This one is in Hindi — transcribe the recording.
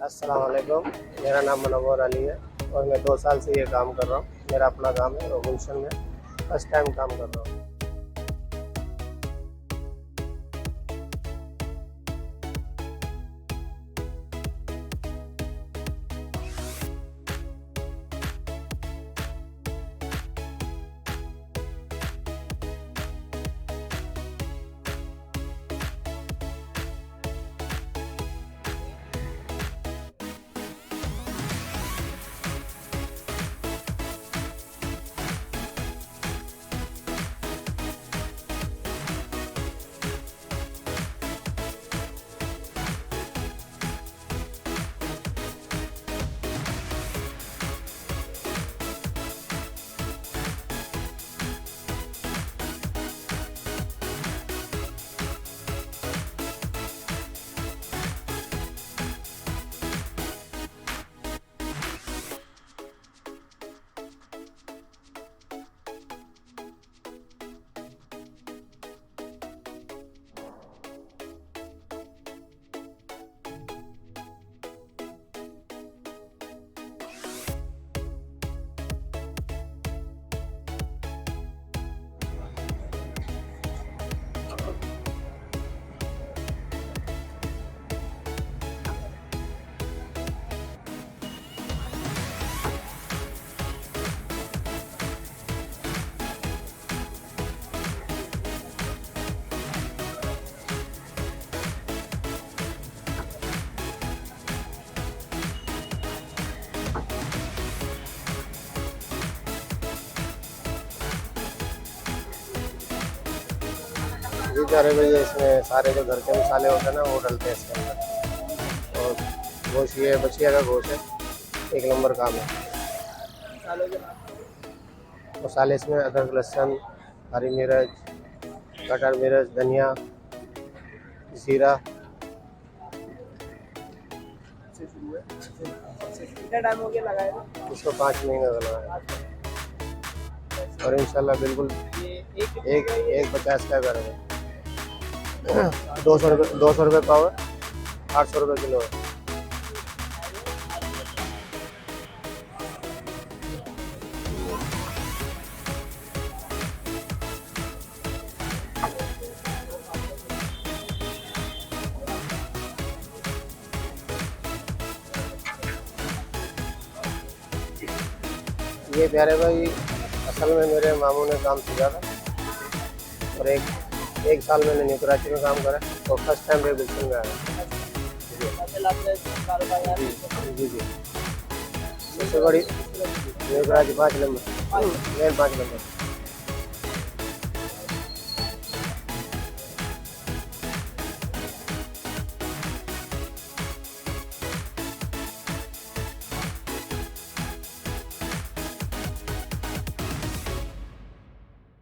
अस्सलाम वालेकुम। मेरा नाम मुनव्वर अली है और मैं 2 साल से ये काम कर रहा हूँ। मेरा अपना काम है और गुलशन में फर्स्ट टाइम काम कर रहा हूँ। जी प्यारे भैया, इसमें सारे जो घर के मसाले होते हैं ना वो डलते हैं इसके अंदर। और गोश्त ये बछिया का गोश्त है, 1 नंबर काम है। मसाले इसमें अदरक, लहसुन, हरी मिर्च, कटर मिर्च, धनिया, जीरा। कितना टाइम हो गया लगाए हुए? इसको 5 महीने लगाना है और इंशाल्लाह बिल्कुल एक 50 का करेंगे। 200 रुपये पाव है, 800 रुपये किलो है। ये प्यारे भाई असल में मेरे मामू ने काम सीखा था और एक साल मैंने न्यू कराची में काम करा और फर्स्ट टाइम मेरे गुलशन में आया। जी जी, सबसे बड़ी new Karachi 5 number, main 5 number.